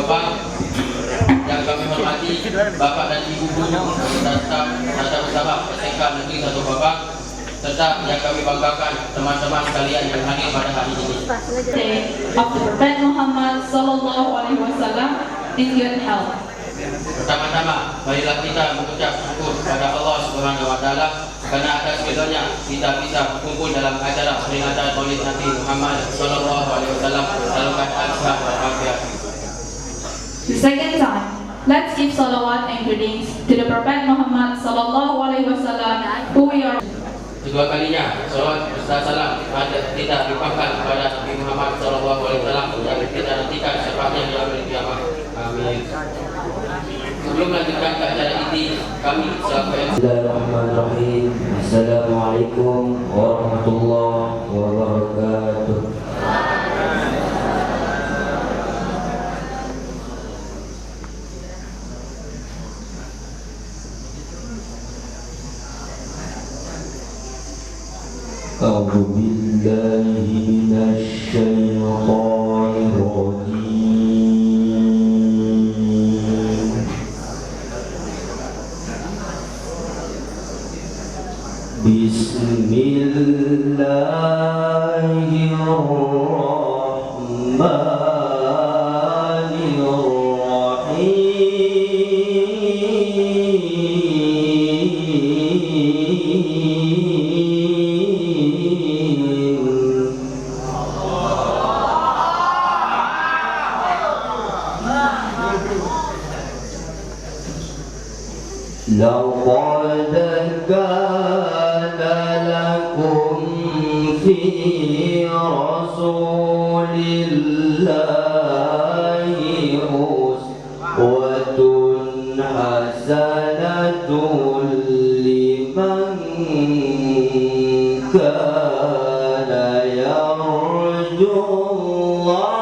bapak yang kami hormati, bapak dan ibu guru serta bersama SMK Negeri 1 Babak, serta yang kami banggakan teman-teman sekalian yang hadir pada hari ini. Of the Prophet Muhammad Sallallahu Alaihi Wasallam in good health. Pertama-tama, marilah kita mengucap syukur kepada Allah Subhanahu Wa Taala karena atas ridhonya kita bisa berkumpul dalam acara peringatan Maulid Nabi Muhammad Sallallahu Alaihi Wasallam dalam keadaan sehat walafiat. The second time, let's give salawat and greetings to the Prophet Muhammad Sallallahu Alaihi Wasallam, who we are. Kedua kalinya, salawat serta salam kita limpahkan kepada Nabi Muhammad Sallallahu Alaihi Wasallam yang kita nantikan syafaatnya di hari kiamat. Amin. Sebelum melanjutkan ke acara inti, kami selaku Bismillahirrahmanirrahim. Assalamualaikum warahmatullahi wabarakatuh. A'udzu billahi minasy syaithanir rajim. لقد كان لكم في رسول الله أسوة حسنة لمن كان يرجو الله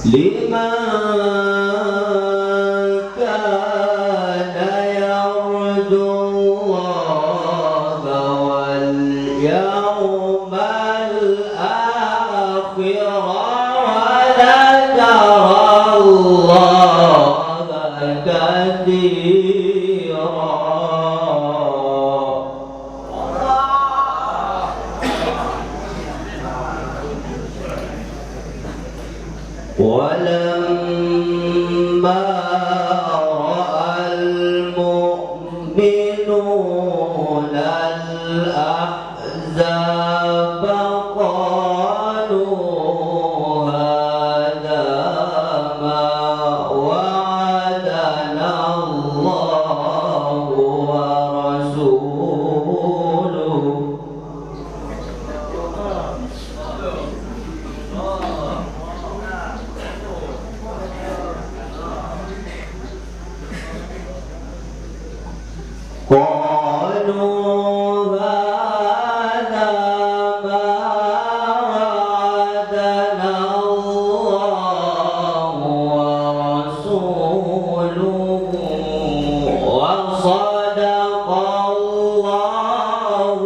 لمن كان يرجو الله واليوم الآخر وذكر الله كثيرا. ولما رأى المؤمنون الأحزاب قالوا هذا ما وعدنا الله ورسوله قالوا هذا ما وعدنا الله ورسوله وصدق الله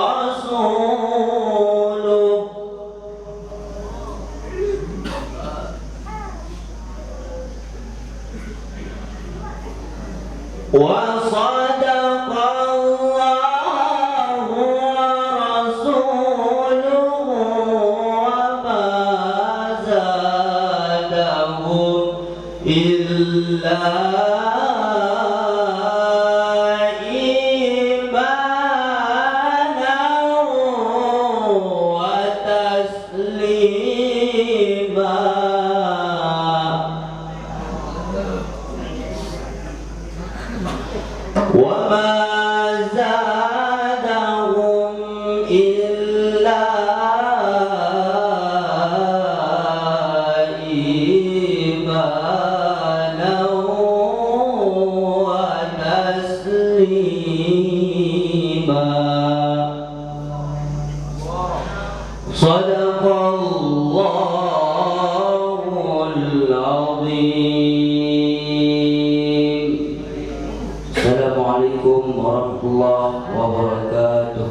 ورسوله وصدق الله ورسوله وما زادهم إلا إيمانا وتسليما. وما زادهم إلا إيمانا وتسليما. صدق الله العظيم. Assalamualaikum warahmatullahi wabarakatuh.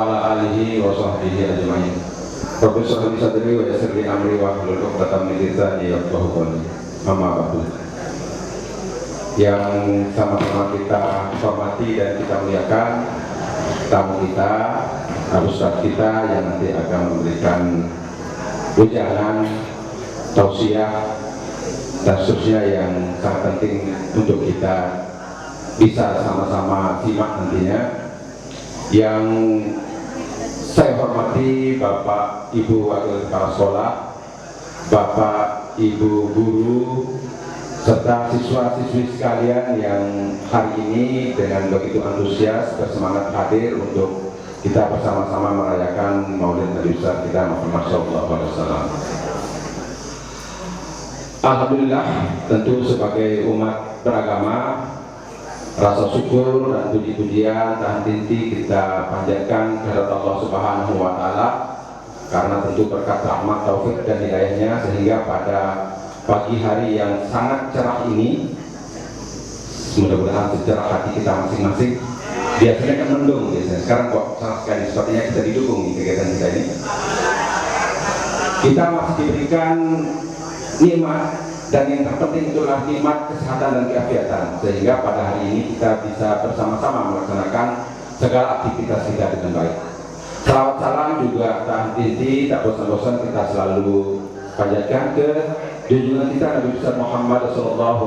Ala alihi wa sahbihi ajma'in. Rabbi shrah li sadri wa yassir li amri wa hlul 'uqdatam min lisani yafqahu qawli. Amma ba'du. Yang sama-sama kita hormati dan kita muliakan tamu kita, ustaz kita yang nanti akan memberikan ujangan, tausiah dan seterusnya yang sangat penting untuk kita bisa sama-sama simak nantinya. Yang saya hormati Bapak Ibu Wakil Kepala Sekolah, Bapak Ibu Guru, serta siswa-siswi sekalian yang hari ini dengan begitu antusias bersemangat hadir untuk kita bersama-sama merayakan Maulid Nabi besar kita Muhammad SAW. Alhamdulillah, tentu sebagai umat beragama, rasa syukur dan puji-pujian tak henti kita panjatkan kepada Allah Subhanahu wa Ta'ala, karena tentu berkat rahmat, taufik dan hidayahnya sehingga pada pagi hari yang sangat cerah ini, mudah-mudahan secerah hati kita masing-masing. Biasanya kan mendung, sekarang kok sangat sekali sepertinya kita didukung di kegiatan kita ini. Kita masih diberikan nikmat, dan yang terpenting itulah nikmat kesehatan dan keafiatan, sehingga pada hari ini kita bisa bersama-sama melaksanakan segala aktivitas kita dengan baik. Salawat salam juga tak henti, tak bosan-bosan kita selalu panjatkan ke junjungan kita Nabi besar Muhammad SAW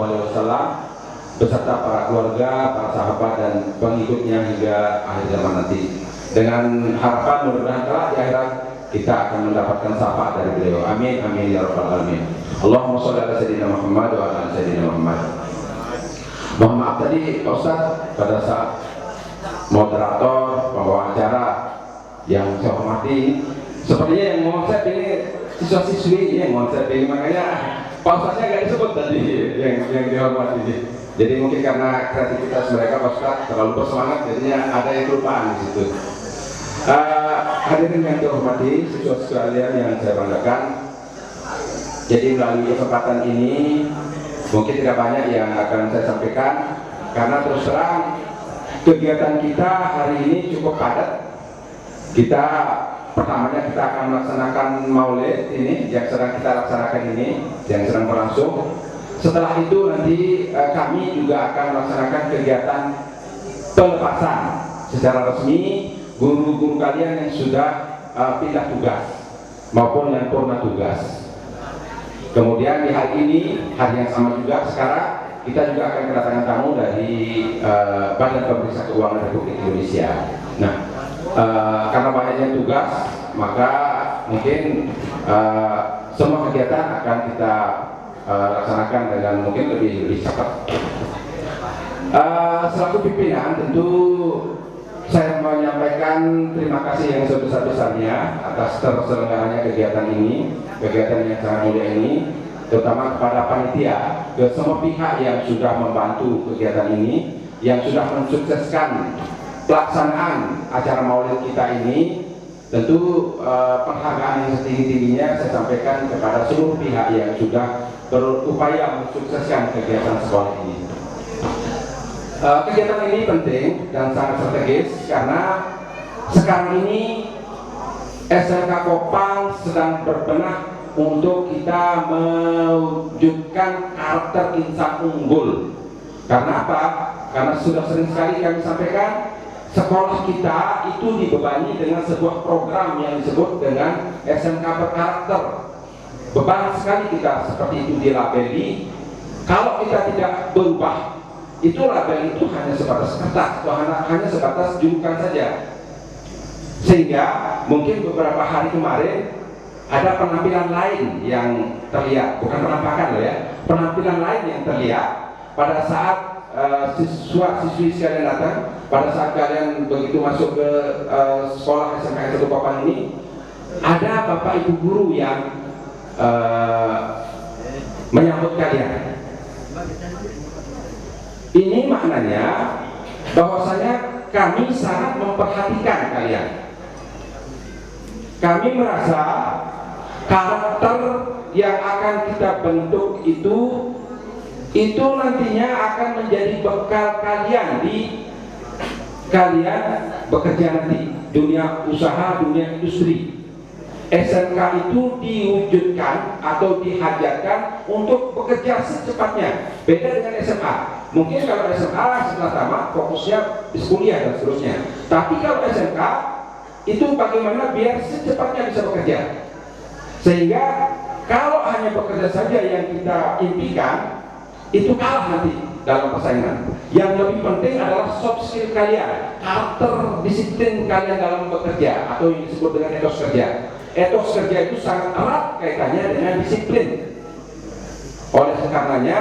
beserta para keluarga, para sahabat dan pengikutnya hingga akhir zaman nanti. Dengan harapan mudah-mudahan kelak di akhirat kita akan mendapatkan syafaat dari beliau. Amin amin ya rabbal alamin. Allahumma sholli ala sayyidina Muhammad wa ala sayyidina Muhammad. Mohon maaf tadi Pak Ustaz, pada saat moderator pembawa acara yang saya hormati, sepertinya yang konsep ini siswa-siswi yang konsep ini, makanya Pak Ustaznya nggak disebut tadi yang dihormati. Jadi mungkin karena kreativitas mereka Pak Ustaz terlalu bersemangat, jadinya ada yang kelupaan di situ. Hadirin yang dihormati, siswa sekalian yang saya banggakan, jadi melalui kesempatan ini mungkin tidak banyak yang akan saya sampaikan, karena terus terang kegiatan kita hari ini cukup padat. Pertamanya kita akan melaksanakan Maulid ini yang sedang kita laksanakan ini, yang sedang berlangsung. Setelah itu nanti kami juga akan melaksanakan kegiatan pelepasan secara resmi guru-guru kalian yang sudah pindah tugas maupun yang purna tugas. Kemudian di hari ini, hari yang sama juga sekarang, kita juga akan kedatangan tamu dari Badan Pemeriksa Keuangan Republik Indonesia. Nah, karena banyaknya tugas, maka mungkin semua kegiatan akan kita laksanakan dengan mungkin lebih cepat. Selaku pimpinan, tentu saya menyampaikan terima kasih yang sebesar-besarnya atas terselenggaranya kegiatan ini, kegiatan yang sangat mulia ini, terutama kepada panitia, ke semua pihak yang sudah membantu kegiatan ini, yang sudah mensukseskan pelaksanaan acara Maulid kita ini. Tentu penghargaan yang setinggi-tingginya saya sampaikan kepada seluruh pihak yang sudah berupaya mensukseskan kegiatan sekolah ini. Kegiatan ini penting dan sangat strategis karena sekarang ini SMK Kopang sedang berbenah untuk kita mewujudkan karakter insan unggul. Karena apa? Karena sudah sering sekali kami sampaikan, sekolah kita itu dibebani dengan sebuah program yang disebut dengan SMK berkarakter. Beban sekali kita seperti itu dilabeli. Kalau kita tidak berubah, itu label itu hanya sebatas kertas atau hanya sebatas julukan saja. Sehingga mungkin beberapa hari kemarin ada penampilan lain yang terlihat, bukan penampakan loh ya, penampilan lain yang terlihat pada saat siswa-siswi sekalian datang, pada saat kalian begitu masuk ke sekolah SMK Satu Kopang ini, ada bapak ibu guru yang menyambut kalian. Ini maknanya bahwasanya kami sangat memperhatikan kalian. Kami merasa karakter yang akan kita bentuk itu itu nantinya akan menjadi bekal kalian di kalian bekerja nanti, dunia usaha, dunia industri. SMK itu diwujudkan atau dihajatkan untuk bekerja secepatnya. Beda dengan SMA. Mungkin kalau SMA setelah tamat fokusnya kuliah dan seterusnya. Tapi kalau SMK itu bagaimana biar secepatnya bisa bekerja. Sehingga kalau hanya bekerja saja yang kita impikan, itu kalah nanti dalam persaingan. Yang lebih penting adalah soft skill kalian, karakter disiplin kalian dalam bekerja, atau yang disebut dengan etos kerja. Etos kerja itu sangat erat kaitannya dengan disiplin. Oleh karenanya,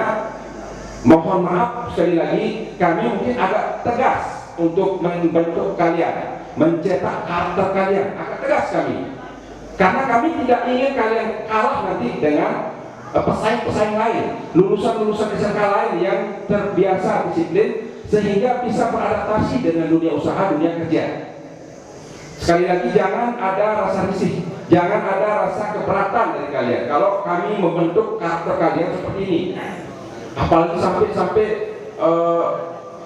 mohon maaf sekali lagi, kami mungkin agak tegas untuk membentuk kalian, mencetak karakter kalian, agak tegas kami. Karena kami tidak ingin kalian kalah nanti dengan pesaing-pesaing lain, lulusan-lulusan SMK lain yang terbiasa disiplin sehingga bisa beradaptasi dengan dunia usaha, dunia kerja. Sekali lagi, jangan ada rasa risih, jangan ada rasa keberatan dari kalian kalau kami membentuk karakter kalian seperti ini. Apalagi sampai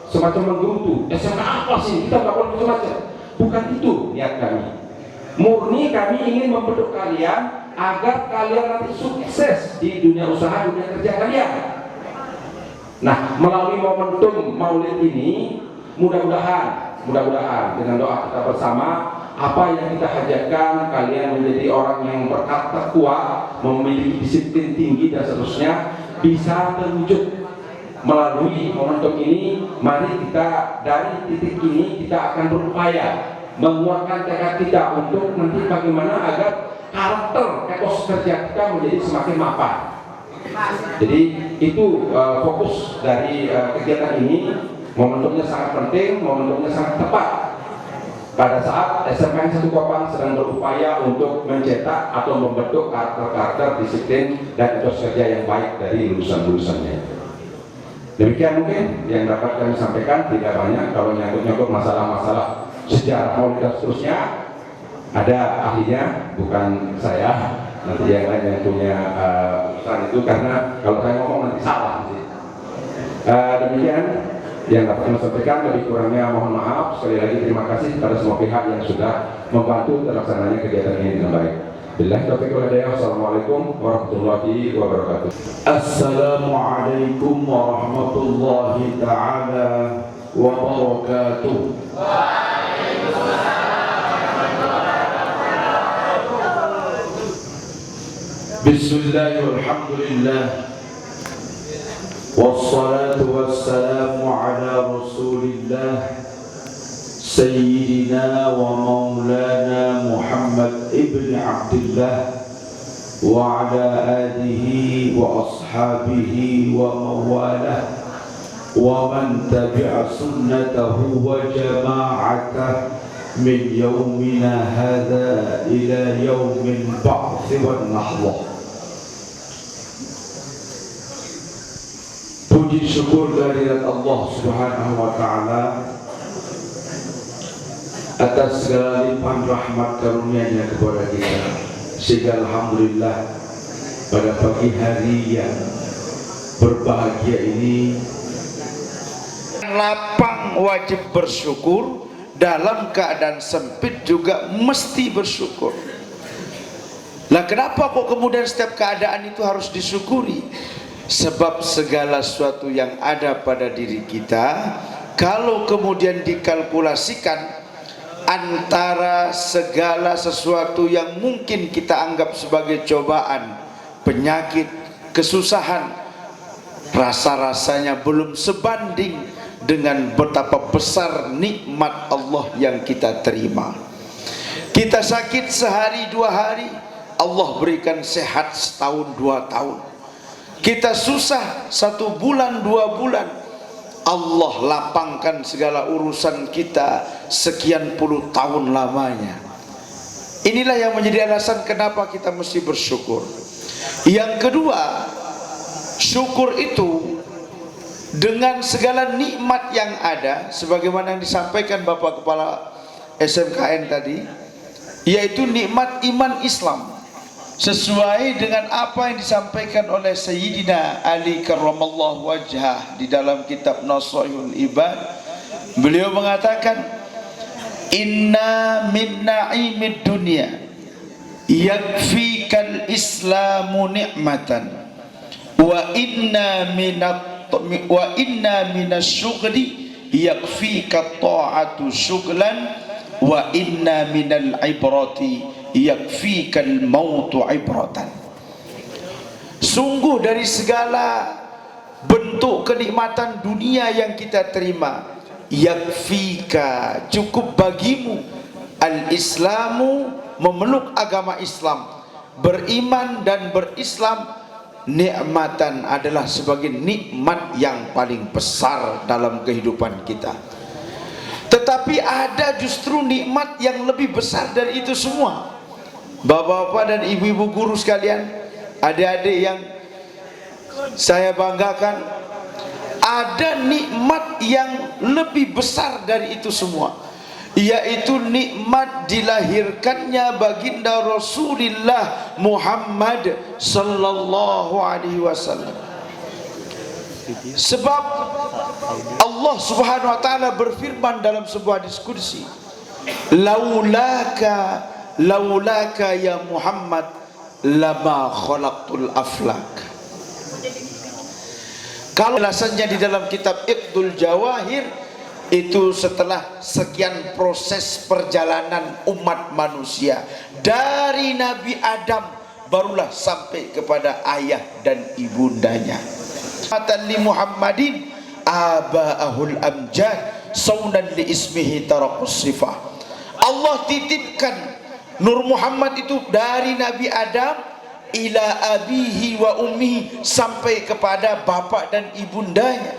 semacam menggerutu, SMK apa sih, kita nggak boleh macam-macam. Bukan itu niat kami. Murni kami ingin membentuk kalian agar kalian nanti sukses di dunia usaha, dunia kerja kalian. Nah, melalui momentum Maulid ini, mudah-mudahan dengan doa kita bersama, apa yang kita hajatkan, kalian menjadi orang yang berkarakter kuat, memiliki disiplin tinggi dan seterusnya, bisa terwujud. Melalui momentum ini, mari kita dari titik ini kita akan berupaya menguatkan tekad kita untuk nanti bagaimana agar karakter etos kerja kita menjadi semakin mapan. Jadi itu fokus dari kegiatan ini. Momentumnya sangat penting, momentumnya sangat tepat pada saat SMKN 1 Kopang sedang berupaya untuk mencetak atau membentuk karakter-karakter disiplin dan etos kerja yang baik dari lulusan-lulusannya. Demikian mungkin yang dapat kami sampaikan, tidak banyak. Kalau nyangkut-nyangkut masalah-masalah sejarah Maulid dan seterusnya, ada ahlinya, bukan saya. Nanti yang lain yang punya urusan itu, karena kalau saya ngomong nanti salah. Demikian yang dapat kami sampaikan, lebih kurangnya mohon maaf. Sekali lagi terima kasih kepada semua pihak yang sudah membantu terlaksananya kegiatan ini dengan baik. Billahi taufiq wal hidayah. Wassalamualaikum warahmatullahi wabarakatuh. Assalamualaikum warahmatullahi ta'ala wabarakatuh. Bismillah walhamdulillah wassalatu wassalamu ala rasulillah Sayyidina wa maulana Muhammad ibn Abdullah wa ala alihi wa ashabihi wa mawalah wa man tabi'a sunnatahu wa jama'atah min yawmina hadha ila yawmil ba'th wal nahwa. Puji syukur kehadirat Allah Subhanahu wa ta'ala atas segala limpahan rahmat karunia-Nya kepada kita, sehingga alhamdulillah pada pagi hari yang berbahagia ini lapang wajib bersyukur, dalam keadaan sempit juga mesti bersyukur. Nah, kenapa kok kemudian setiap keadaan itu harus disyukuri? Sebab segala sesuatu yang ada pada diri kita, kalau kemudian dikalkulasikan antara segala sesuatu yang mungkin kita anggap sebagai cobaan, penyakit, kesusahan, rasa-rasanya belum sebanding dengan betapa besar nikmat Allah yang kita terima. Kita sakit sehari dua hari, Allah berikan sehat setahun dua tahun. Kita susah 1 bulan 2 bulan, Allah lapangkan segala urusan kita sekian puluh tahun lamanya. Inilah yang menjadi alasan kenapa kita mesti bersyukur. Yang kedua, syukur itu dengan segala nikmat yang ada, sebagaimana yang disampaikan Bapak Kepala SMKN tadi, yaitu nikmat iman Islam. sesuai dengan apa yang disampaikan oleh Sayyidina Ali karramallahu wajhah di dalam kitab Nasaihul Ibad. Beliau mengatakan, inna min na'imid dunya yakfikal islamu ni'matan wa inna minasyughli yakfika ta'atu syughlan wa inna minal ibrati yakfikal mautu ibratan. Sungguh dari segala bentuk kenikmatan dunia yang kita terima, yakfika, cukup bagimu, al-islamu, memeluk agama Islam, beriman dan berislam, nikmatan, adalah sebagai nikmat yang paling besar dalam kehidupan kita. Tetapi ada justru nikmat yang lebih besar dari itu semua. Bapak-bapak dan ibu-ibu guru sekalian, adik-adik yang saya banggakan, ada nikmat yang lebih besar dari itu semua, yaitu nikmat dilahirkannya baginda Rasulullah Muhammad sallallahu alaihi wasallam. Sebab Allah Subhanahu wa taala berfirman dalam sebuah diskusi, laulaka ya Muhammad lama khalaqtul aflak. Kalau alasannya di dalam kitab Iqdul Jawahir, itu setelah sekian proses perjalanan umat manusia dari Nabi Adam barulah sampai kepada ayah dan ibundanya. Matan li Muhammadin aba'ahul amjad saunan li ismihi tarakus sifah. Allah titipkan Nur Muhammad itu dari Nabi Adam ila abihi wa ummihi, sampai kepada bapak dan ibundanya.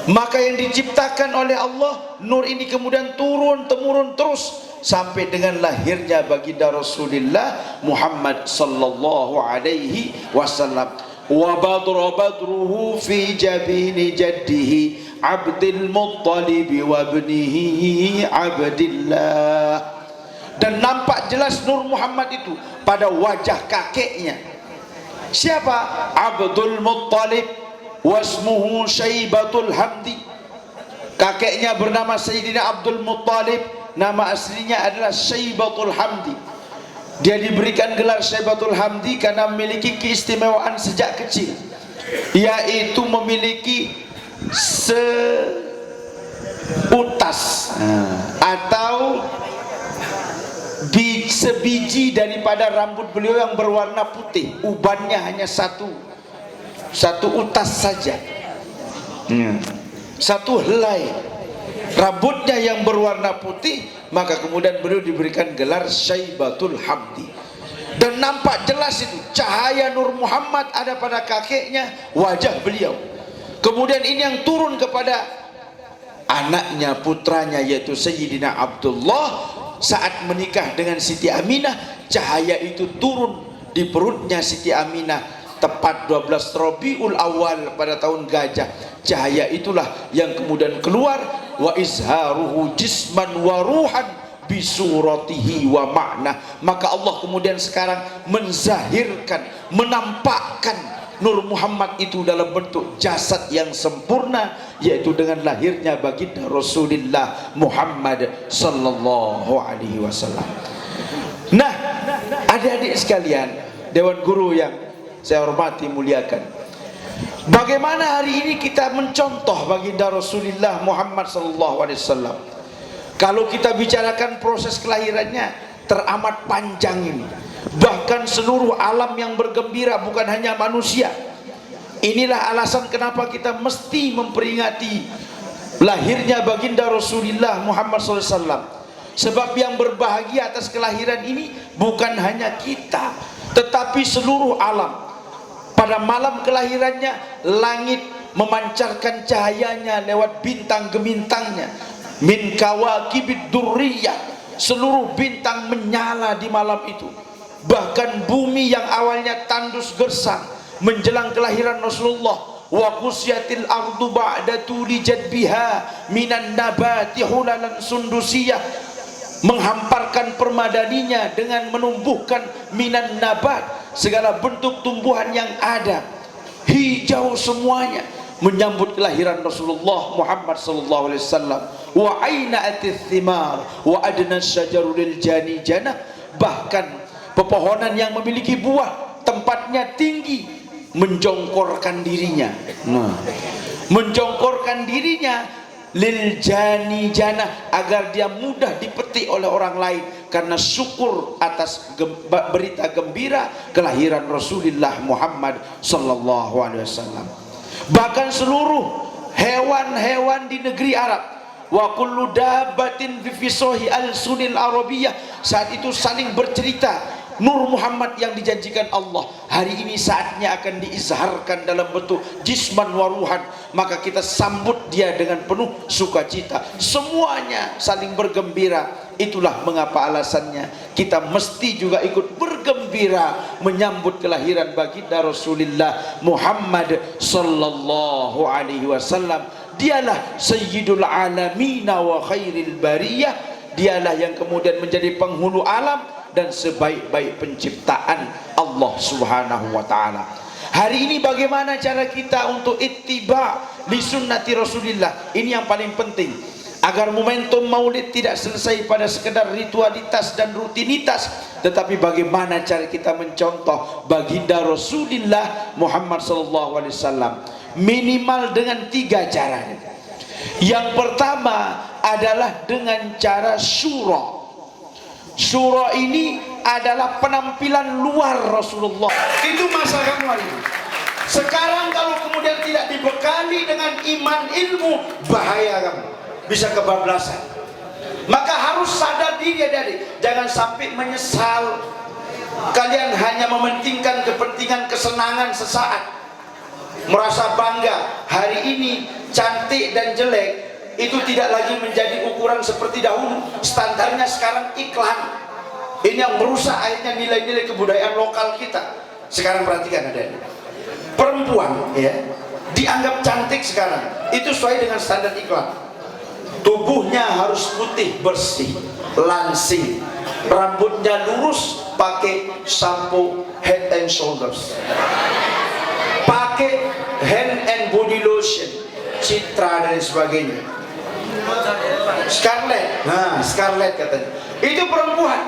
Maka yang diciptakan oleh Allah, nur ini kemudian turun temurun terus sampai dengan lahirnya baginda Rasulullah Muhammad sallallahu alaihi wasallam. Wa badruhu fi jabini jaddihi Abdul Muttalib wa ibnihi Abdillah. Dan nampak jelas Nur Muhammad itu pada wajah kakeknya. Siapa? Abdul Muttalib, wasmuhu Syaibatul Hamdi. Kakeknya bernama Sayyidina Abdul Muttalib, nama aslinya adalah Syaibatul Hamdi. Dia diberikan gelar Syaibatul Hamdi karena memiliki keistimewaan sejak kecil, yaitu memiliki seutas atau sebiji daripada rambut beliau yang berwarna putih. Ubannya hanya satu utas saja, satu helai. Rambutnya yang berwarna putih, maka kemudian beliau diberikan gelar Syaibatul Hamdi. Dan nampak jelas itu cahaya Nur Muhammad ada pada kakeknya, wajah beliau. Kemudian ini yang turun kepada anaknya, putranya, yaitu Sayyidina Abdullah. Saat menikah dengan Siti Aminah, cahaya itu turun di perutnya Siti Aminah tepat 12 Rabiul Awal pada tahun Gajah. Cahaya itulah yang kemudian keluar, wa izharuhu jisman wa ruhan bisuratihi wa ma'na. Maka Allah kemudian sekarang menzahirkan, menampakkan Nur Muhammad itu dalam bentuk jasad yang sempurna, yaitu dengan lahirnya baginda Rasulullah Muhammad sallallahu alaihi wasallam. Nah, adik-adik sekalian, Dewan Guru yang saya hormati muliakan, bagaimana hari ini kita mencontoh baginda Rasulullah Muhammad sallallahu alaihi wasallam? Kalau kita bicarakan proses kelahirannya teramat panjang ini. Bahkan seluruh alam yang bergembira, bukan hanya manusia. Inilah alasan kenapa kita mesti memperingati lahirnya baginda Rasulullah Muhammad SAW. Sebab yang berbahagia atas kelahiran ini bukan hanya kita, tetapi seluruh alam. Pada malam kelahirannya, langit memancarkan cahayanya lewat bintang gemintangnya. Min kawakibid durriyah, seluruh bintang menyala di malam itu. Bahkan bumi yang awalnya tandus gersang menjelang kelahiran Rasulullah, wa qusyatil ardu ba'da tuli jadbiha minan nabati hulalan sundusiyah, menghamparkan permadaninya dengan menumbuhkan minan nabat, segala bentuk tumbuhan yang ada, hijau semuanya, menyambut kelahiran Rasulullah Muhammad sallallahu alaihi wasallam. Wa aina'atis thimar wa adna syajarul jani janah, bahkan pepohonan yang memiliki buah tempatnya tinggi menjongkorkan dirinya. Menjongkorkan dirinya lil jani janah, agar dia mudah dipetik oleh orang lain karena syukur atas berita gembira kelahiran Rasulullah Muhammad sallallahu alaihi wasallam. Bahkan seluruh hewan-hewan di negeri Arab, wa kullu dabbatin fi fisohi al-sunil arabiyah, saat itu saling bercerita Nur Muhammad yang dijanjikan Allah hari ini saatnya akan diizharkan dalam bentuk jisman waruhan, maka kita sambut dia dengan penuh sukacita, semuanya saling bergembira. Itulah mengapa alasannya kita mesti juga ikut bergembira menyambut kelahiran baginda Rasulullah Muhammad sallallahu alaihi wasallam. Dialah sayyidul alamin wa khairil bariyah, dialah yang kemudian menjadi penghulu alam dan sebaik-baik penciptaan Allah Subhanahu wa taala. Hari ini bagaimana cara kita untuk ittiba li sunnati Rasulillah? Ini yang paling penting, agar momentum Maulid tidak selesai pada sekedar ritualitas dan rutinitas, tetapi bagaimana cara kita mencontoh baginda Rasulullah Muhammad sallallahu alaihi wasallam minimal dengan 3 caranya. Yang pertama adalah dengan cara syura. Syura ini adalah penampilan luar Rasulullah. Itu masa kamu hari ini. Sekarang kalau kemudian tidak dibekali dengan iman ilmu, bahaya kamu, bisa kebablasan. Maka harus sadar diri adik-adik, jangan sampai menyesal kalian hanya mementingkan kepentingan kesenangan sesaat, merasa bangga. Hari ini cantik dan jelek itu tidak lagi menjadi ukuran seperti dahulu. Standarnya sekarang iklan. Ini yang merusak akhirnya nilai-nilai kebudayaan lokal kita. Sekarang perhatikan ada perempuan ya, dianggap cantik sekarang itu sesuai dengan standar iklan. Tubuhnya harus putih bersih, langsing, rambutnya lurus, pakai sampo Head and Shoulders, pakai hand and body lotion, Citra dan sebagainya, Scarlett. Nah, Scarlett katanya. Itu perempuan.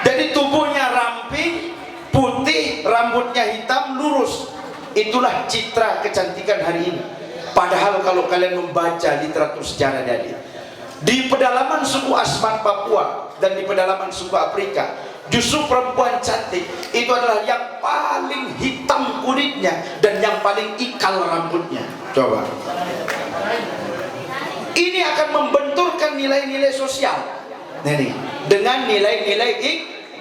Jadi tubuhnya ramping, putih, rambutnya hitam, lurus. Itulah citra kecantikan hari ini. Padahal kalau kalian membaca literatur sejarah di pedalaman suku Asmat Papua dan di pedalaman suku Afrika, justru perempuan cantik itu adalah yang paling hitam kulitnya dan yang paling ikal rambutnya. Coba. Ini akan membenturkan nilai-nilai sosial. Nah, ini dengan nilai-nilai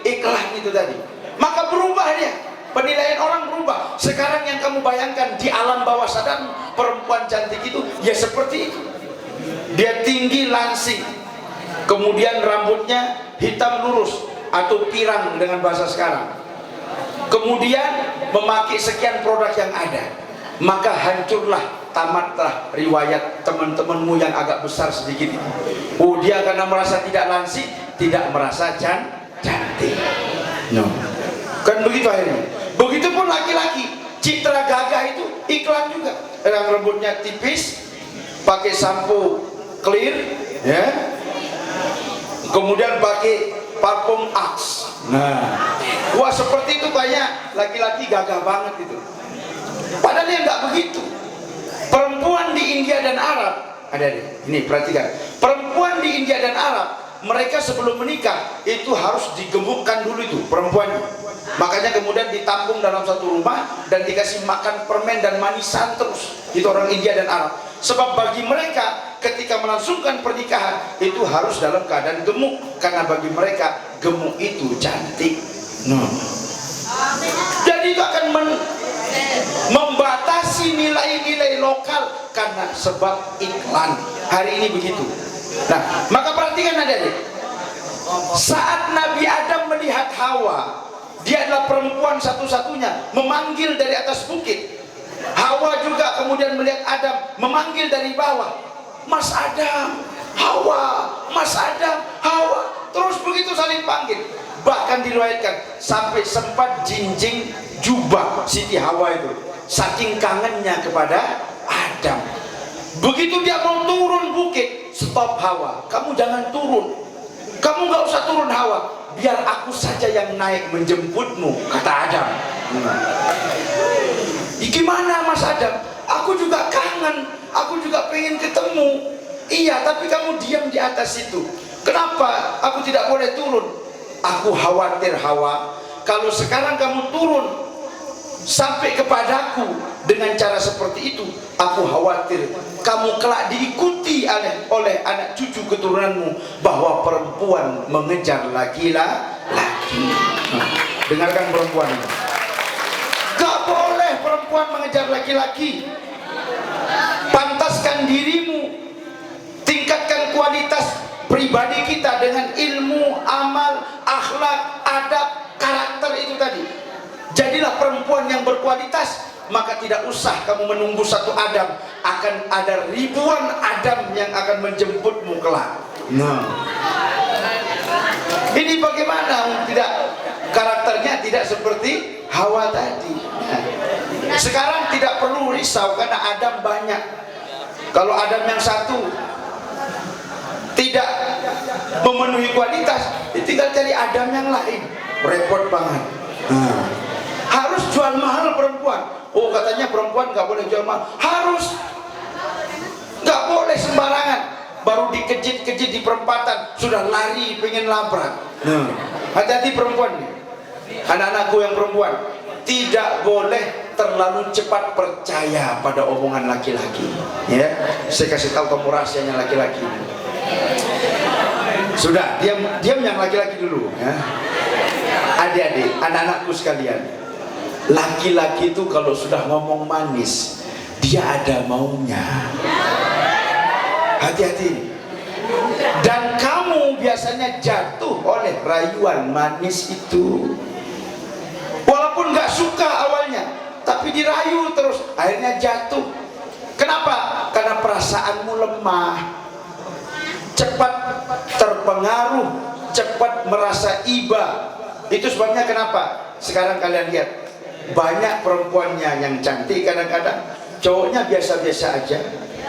iklan itu tadi, maka berubah dia. Penilaian orang berubah. Sekarang yang kamu bayangkan di alam bawah sadar, perempuan cantik itu ya seperti itu. Dia tinggi langsing, kemudian rambutnya hitam lurus atau pirang dengan bahasa sekarang, kemudian memakai sekian produk yang ada. Maka hancurlah, tamatlah riwayat teman-temanmu yang agak besar sedikit. Oh, dia karena merasa tidak langsing, tidak merasa cantik. No. Kan begitu akhirnya. Begitupun laki-laki, citra gagah itu iklan juga. Yang rambutnya tipis, pakai sampo clear, ya. Kemudian pakai parfum Axe. Nah, wah seperti itu banyak laki-laki gagah banget itu. Padahal dia nggak begitu. Perempuan di India dan Arab, ada ini perhatikan. Perempuan di India dan Arab, mereka sebelum menikah itu harus digemukkan dulu itu perempuannya. Makanya kemudian ditampung dalam satu rumah dan dikasih makan permen dan manisan terus. Itu orang India dan Arab. Sebab bagi mereka ketika melangsungkan pernikahan itu harus dalam keadaan gemuk, karena bagi mereka gemuk itu cantik. Jadi itu akan membatasi nilai-nilai lokal karena sebab iklan. Hari ini begitu. Nah, maka perhatikan adik-adik. Saat Nabi Adam melihat Hawa, dia adalah perempuan satu-satunya, memanggil dari atas bukit. Hawa juga kemudian melihat Adam, memanggil dari bawah. Mas Adam, Hawa, Mas Adam, Hawa. terus begitu saling panggil. Bahkan diriwayatkan sampai sempat jinjing jubah Siti Hawa itu, saking kangennya kepada Adam. Begitu dia mau turun bukit, stop Hawa, kamu jangan turun, kamu nggak usah turun Hawa, biar aku saja yang naik menjemputmu, kata Adam. Gimana Mas Adam? Aku juga kangen, aku juga pengen ketemu. Iya, tapi kamu diam di atas itu. Kenapa aku tidak boleh turun? Aku khawatir Hawa, kalau sekarang kamu turun sampai kepadaku dengan cara seperti itu, aku khawatir kamu kelak diikuti oleh anak cucu keturunanmu bahwa perempuan mengejar laki-laki. Dengarkan perempuan ini, gak boleh perempuan mengejar laki-laki. Pantaskan dirimu, tingkatkan kualitas pribadi kita dengan ilmu, amal, akhlak, adab, karakter itu tadi. Jadilah perempuan yang berkualitas, maka tidak usah kamu menunggu satu Adam, akan ada ribuan Adam yang akan menjemputmu kelak. Nah, ini bagaimana tidak karakternya tidak seperti Hawa tadi. Nah, sekarang tidak perlu risau karena Adam banyak. Kalau Adam yang satu tidak memenuhi kualitas, tinggal cari Adam yang lain, repot banget. Harus jual mahal perempuan. Oh, katanya perempuan nggak boleh jual mahal. Harus, nggak boleh sembarangan. Baru dikejit-kejit di perempatan sudah lari pengen labrak. Hati-hati perempuan nih, anak-anakku yang perempuan, tidak boleh terlalu cepat percaya pada omongan laki-laki. Ya, saya kasih tahu kamu rahasianya laki-laki. Sudah, diam yang laki-laki dulu ya. Adik-adik, anak-anakku sekalian, laki-laki itu kalau sudah ngomong manis, dia ada maunya. Hati-hati. Dan kamu biasanya jatuh oleh rayuan manis itu. Walaupun gak suka awalnya, tapi dirayu terus, akhirnya jatuh. Kenapa? Karena perasaanmu lemah, cepat terpengaruh, cepat merasa iba. Itu sebabnya kenapa sekarang kalian lihat banyak perempuannya yang cantik, kadang-kadang cowoknya biasa-biasa aja,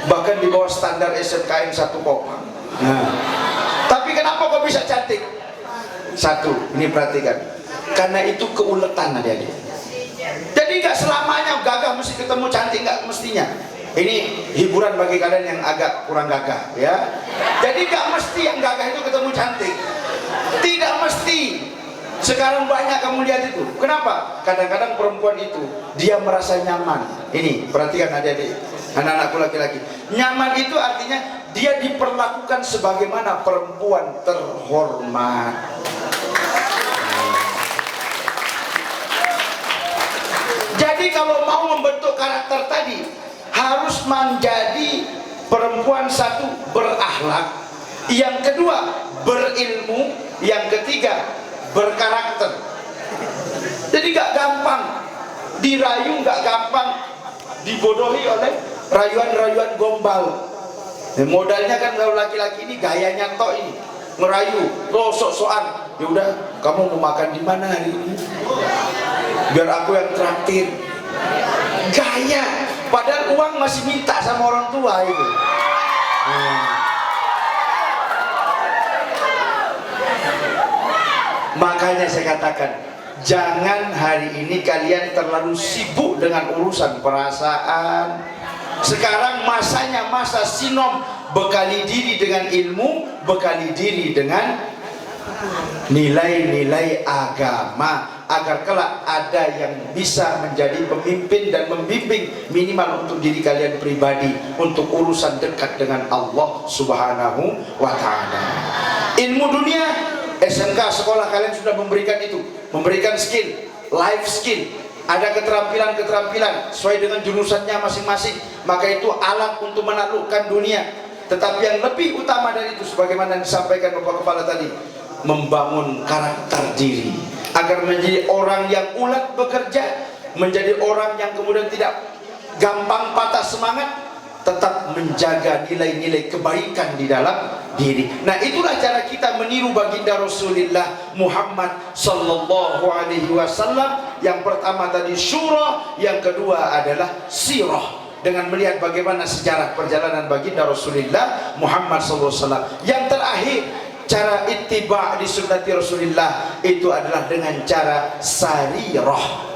bahkan di bawah standar SMKN 1 kopang. Nah, tapi kenapa kok bisa cantik? Satu, ini perhatikan, karena itu keuletan adik-adik. Jadi nggak selamanya gagah mesti ketemu cantik, nggak mestinya. Ini hiburan bagi kalian yang agak kurang gagah ya. Jadi gak mesti yang gagah itu ketemu cantik, tidak mesti. Sekarang banyak kamu lihat itu. Kenapa? Kadang-kadang perempuan itu dia merasa nyaman. Ini perhatikan adik-adik, anak-anakku laki-laki. Nyaman itu artinya dia diperlakukan sebagaimana perempuan terhormat. Jadi kalau mau membentuk karakter tadi, harus menjadi perempuan satu berakhlak, yang kedua berilmu, yang ketiga berkarakter. Jadi gak gampang dirayu, gak gampang dibodohi oleh rayuan-rayuan gombal. Modalnya kan kalau laki-laki ini gayanya tok ini, ngerayu, sok-sokan. Ya udah, kamu mau makan di mana hari ini? Biar aku yang traktir. Gaya, padahal uang masih minta sama orang tua itu. Makanya saya katakan, jangan hari ini kalian terlalu sibuk dengan urusan perasaan. Sekarang masanya masa sinom, bekali diri dengan ilmu, bekali diri dengan nilai-nilai agama, agar kelak ada yang bisa menjadi pemimpin dan membimbing minimal untuk diri kalian pribadi, untuk urusan dekat dengan Allah Subhanahu wa ta'ala. Ilmu dunia, SMK sekolah kalian sudah memberikan itu, memberikan skill, life skill, ada keterampilan-keterampilan sesuai dengan jurusannya masing-masing, maka itu alat untuk menaklukkan dunia. Tetapi yang lebih utama dari itu, sebagaimana disampaikan Bapak Kepala tadi, membangun karakter diri agar menjadi orang yang ulet bekerja, menjadi orang yang kemudian tidak gampang patah semangat, tetap menjaga nilai-nilai kebaikan di dalam diri. Nah, itulah cara kita meniru baginda Rasulullah Muhammad sallallahu alaihi wasallam. Yang pertama tadi syura, yang kedua adalah sirah, dengan melihat bagaimana sejarah perjalanan baginda Rasulullah Muhammad sallallahu alaihi wasallam. Yang terakhir, cara ittiba di sunnati Rasulullah itu adalah dengan cara sarirah,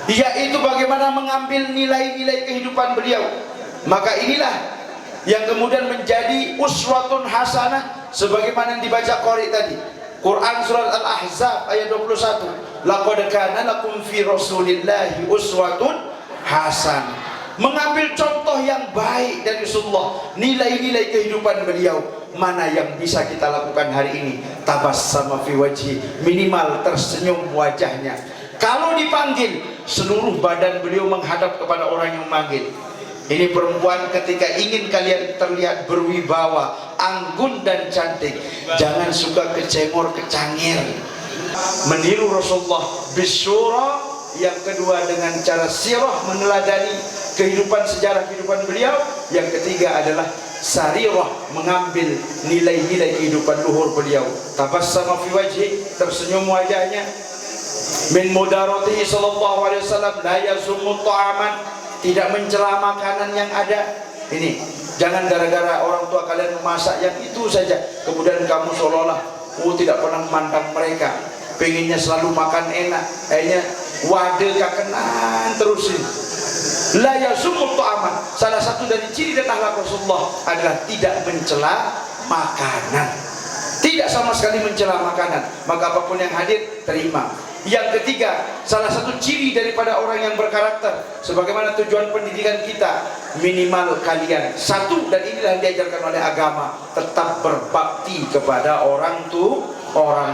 yaitu bagaimana mengambil nilai-nilai kehidupan beliau. Maka inilah yang kemudian menjadi uswatun hasanah, sebagaimana yang dibaca qari tadi. Quran surat Al-Ahzab ayat 21, laqad kana lakum fi rasulillahi uswatun hasanah. Mengambil contoh yang baik dari Rasulullah, nilai-nilai kehidupan beliau. Mana yang bisa kita lakukan hari ini? Tabassama fi wajhi, minimal tersenyum wajahnya. Kalau dipanggil, seluruh badan beliau menghadap kepada orang yang memanggil. Ini perempuan ketika ingin kalian terlihat berwibawa, anggun dan cantik, jangan suka kecengor kecangir. Meniru Rasulullah bisyura, yang kedua dengan cara sirah, meneladani kehidupan, sejarah kehidupan beliau. Yang ketiga adalah sarirah, mengambil nilai-nilai kehidupan luhur beliau. Tabassama fi wajhi, tersenyum wajahnya. Min mudaratihi sallallahu alaihi wasallam la yazummu ta'aman, tidak mencela makanan yang ada. Ini jangan gara-gara orang tua kalian memasak yang itu saja kemudian kamu seolah-olah tidak pernah memandang mereka, pengennya selalu makan enak, akhirnya wadah kakenan terusin. La yazummu ta'aman, salah satu dari ciri dan akhlak Rasulullah adalah tidak mencela makanan, tidak sama sekali mencela makanan. Maka apapun yang hadir terima. Yang ketiga, salah satu ciri daripada orang yang berkarakter, sebagaimana tujuan pendidikan kita, minimal kalian satu, dan inilah yang diajarkan oleh agama, tetap berbakti kepada orang tua.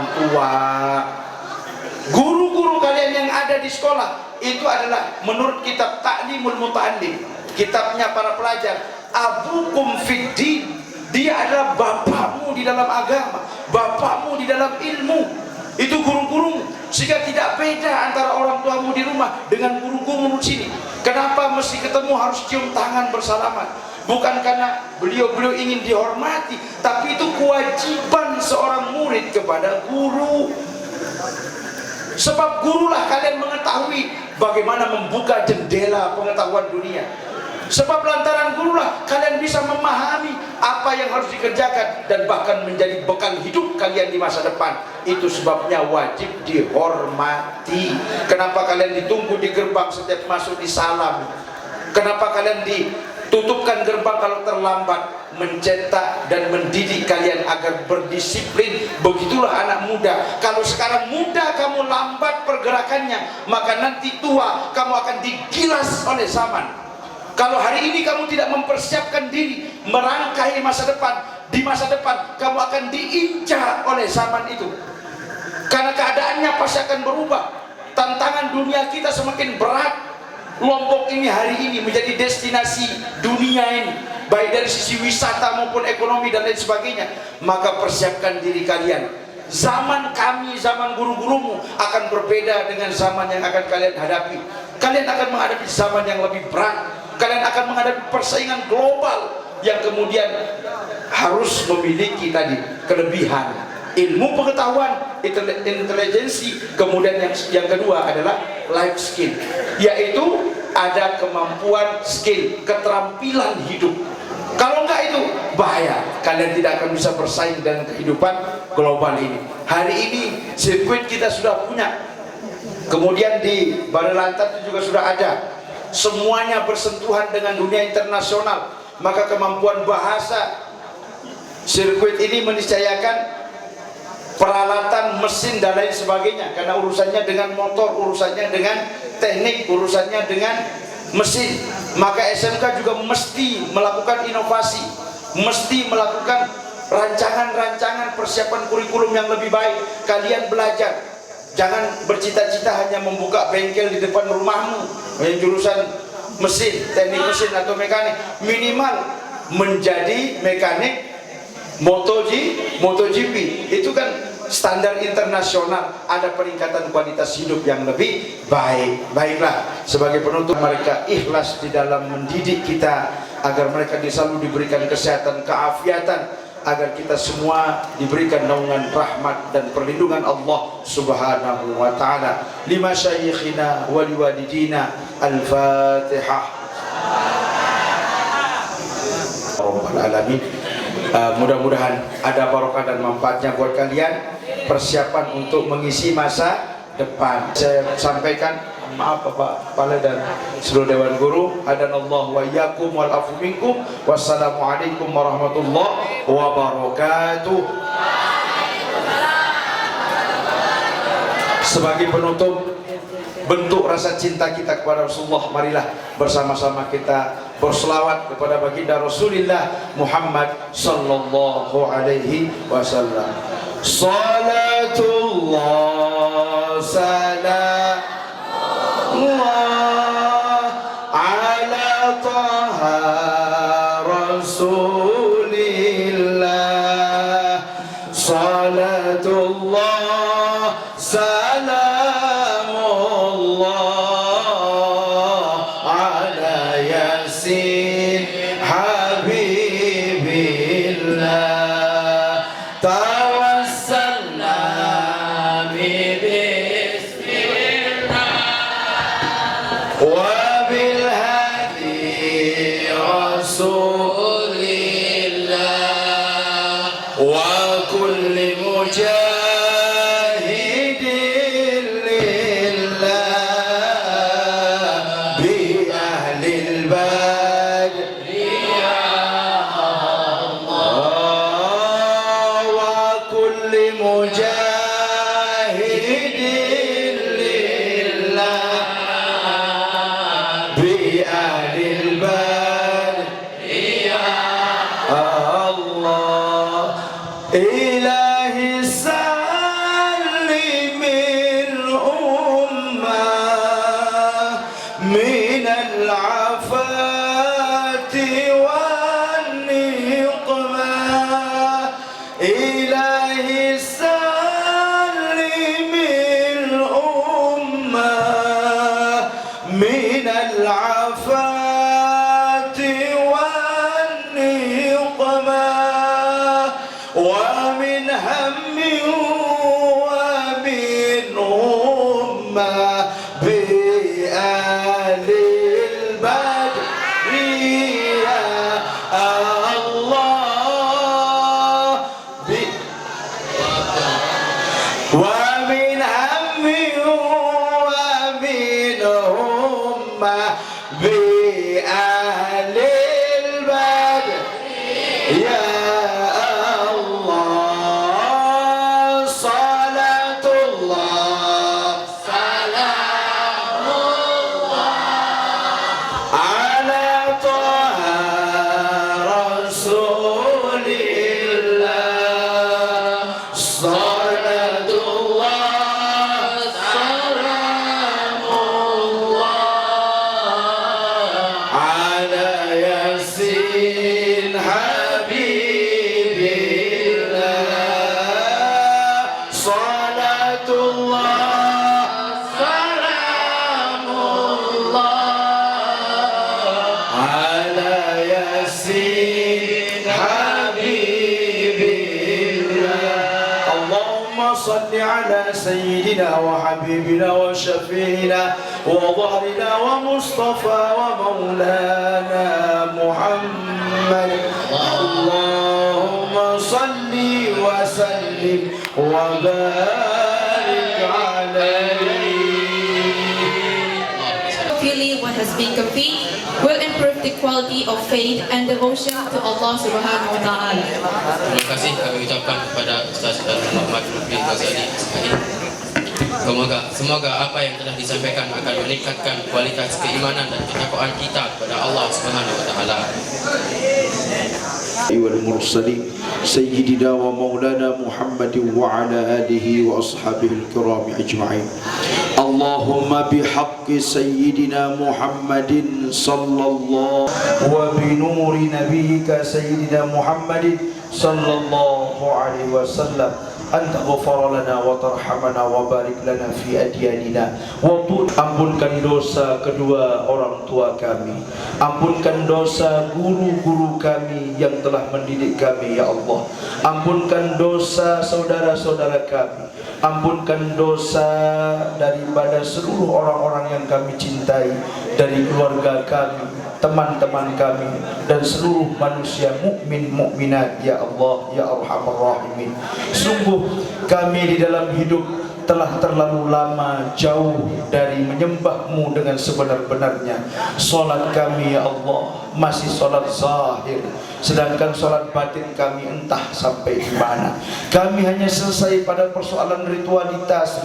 Guru-guru kalian yang ada di sekolah itu adalah menurut kitab Ta'limul Muta'allim, kitabnya para pelajar, abukum fiddin, dia adalah bapakmu di dalam agama, bapakmu di dalam ilmu. Itu guru-gurumu, sehingga tidak beda antara orang tuamu di rumah dengan guru-gurumu di sini. Kenapa mesti ketemu harus cium tangan bersalaman? Bukan karena beliau-beliau ingin dihormati, tapi itu kewajiban seorang murid kepada guru. Sebab gurulah kalian mengetahui bagaimana membuka jendela pengetahuan dunia. Sebab lantaran gurulah kalian bisa memahami apa yang harus dikerjakan dan bahkan menjadi bekal hidup kalian di masa depan. Itu sebabnya wajib dihormati. Kenapa kalian ditunggu di gerbang setiap masuk disalam? Kenapa kalian ditutupkan gerbang kalau terlambat? Mencetak dan mendidik kalian agar berdisiplin. Begitulah anak muda. Kalau sekarang muda kamu lambat pergerakannya, maka nanti tua kamu akan digilas oleh zaman. Kalau hari ini kamu tidak mempersiapkan diri merangkai masa depan, di masa depan kamu akan diincar oleh zaman itu. Karena keadaannya pasti akan berubah. Tantangan dunia kita semakin berat. Lombok ini hari ini menjadi destinasi dunia ini, baik dari sisi wisata maupun ekonomi dan lain sebagainya. Maka persiapkan diri kalian. Zaman kami, zaman guru-gurumu akan berbeda dengan zaman yang akan kalian hadapi. Kalian akan menghadapi zaman yang lebih berat. Kalian akan menghadapi persaingan global yang kemudian harus memiliki tadi kelebihan ilmu pengetahuan, intelijensi. Kemudian yang kedua adalah life skill, yaitu ada kemampuan skill, keterampilan hidup. Kalau enggak itu bahaya, kalian tidak akan bisa bersaing dengan kehidupan global ini. Hari ini sirkuit kita sudah punya, kemudian di Balai Lantar itu juga sudah ada. Semuanya bersentuhan dengan dunia internasional. Maka kemampuan bahasa, sirkuit ini meniscayakan peralatan, mesin dan lain sebagainya. Karena urusannya dengan motor, urusannya dengan teknik, urusannya dengan mesin. Maka SMK juga mesti melakukan inovasi, mesti melakukan rancangan-rancangan persiapan kurikulum yang lebih baik. Kalian belajar. Jangan bercita-cita hanya membuka bengkel di depan rumahmu yang jurusan mesin, teknik mesin atau mekanik. Minimal menjadi mekanik MotoGP. Itu kan standar internasional, ada peningkatan kualitas hidup yang lebih baik. Baiklah, sebagai penutup, mereka ikhlas di dalam mendidik kita agar mereka selalu diberikan kesehatan, keafiatan, agar kita semua diberikan naungan rahmat dan perlindungan Allah Subhanahu wa taala. Lima syayikhina wa liwalidina. Al-Fatihah. Rabbal alamin. Mudah-mudahan ada barokah dan manfaatnya buat kalian. Persiapan untuk mengisi masa depan. Saya sampaikan, maaf Bapak Kepala dan seluruh Dewan Guru, hadanallahu wa iyyakum wal afu minkum. Wassalamualaikum warahmatullahi wabarakatuh. Sebagai penutup, bentuk rasa cinta kita kepada Rasulullah, marilah bersama-sama kita berselawat kepada baginda Rasulullah Muhammad sallallahu alaihi wasallam. Salatullah salamullah ala taha Rasulillah. Salatullah salamullah ala yasin habibillah. Tawassalna bismillah wa bil hadi rasulillah wa kulli mujahidin lillah bi ahlil badr ya Allah wa kulli mujahidin lillah bi ahlil badr ya Allah. Ilahi salimil ummah minal afati wan niqmah. Ilahi salimil ummah minal afati wan niqmah wa min hammin wa min ummah bi ahlil badri ya Allah. Wa min hammin wa min ummah bi ahlil badri ya Allah. Salatullah salamullah ala taha rasulillah. Salatullah salamullah ala yasin habibillah. Salatullah salamullah ala yasin habibillah. Allahumma salli ala sayyidina wa habibina wa syafi'ina wa dhahrina wa mustafa wa maulana Muhammad. Allahumma salli wa sallim wa barik alayhi. Feeling what has been complete will improve the quality of faith and devotion to Allah Subhanahu wa Ta'ala. Terima kasih kami ucapkan kepada Ustaz dan Muhammad Lutfi Ghazali Ismail. Semoga apa yang telah disampaikan akan meningkatkan kualitas keimanan dan ketakwaan kita kepada Allah Subhanahu wa Ta'ala. والمرسلين سيدنا ومولانا محمد وعلى آله وأصحابه الكرام أجمعين. اللهم بحق سيدنا محمد صلى الله وبنور نبيك سيدنا محمد صلى الله عليه وسلم أن تغفر لنا وترحمنا وبارك لنا في أدياننا ampunkan dosa kedua orang tua kami, ampunkan dosa guru-guru kami yang telah mendidik kami ya Allah, ampunkan dosa saudara-saudara kami, ampunkan dosa daripada seluruh orang-orang yang kami cintai, dari keluarga kami, teman-teman kami, dan seluruh manusia mukmin mukminat ya Allah ya Arhamar Rahimin. Sungguh kami di dalam hidup telah terlalu lama jauh dari menyembahmu dengan sebenar-benarnya. Solat kami ya Allah masih solat zahir, sedangkan solat batin kami entah sampai di mana. Kami hanya selesai pada persoalan ritualitas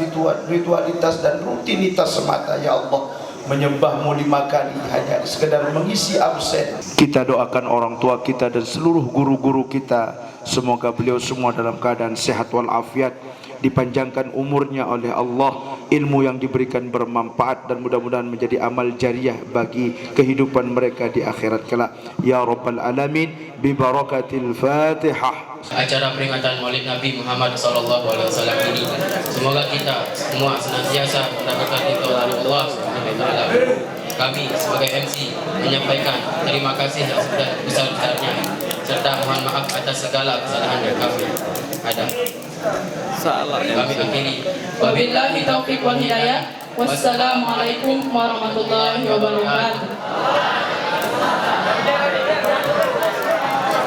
dan rutinitas semata ya Allah. Menyembahmu 5 kali hanya sekedar mengisi absen. Kita doakan orang tua kita dan seluruh guru-guru kita, semoga beliau semua dalam keadaan sehat walafiat, dipanjangkan umurnya oleh Allah, ilmu yang diberikan bermanfaat dan mudah-mudahan menjadi amal jariah bagi kehidupan mereka di akhirat kelak ya Rabbal Alamin, bi barakatil Fatihah. Acara peringatan Maulid Nabi Muhammad SAW ini, semoga kita semua senantiasa mendapatkan ridho dari Allah Subhanahu wa taala. Kami sebagai MC menyampaikan terima kasih yang sebesar-besarnya serta mohon maaf atas segala kesalahan yang kami ada. Kami akhiri. Wabillahi taufiq wal hidayah. Wassalamualaikum warahmatullahi wabarakatuh.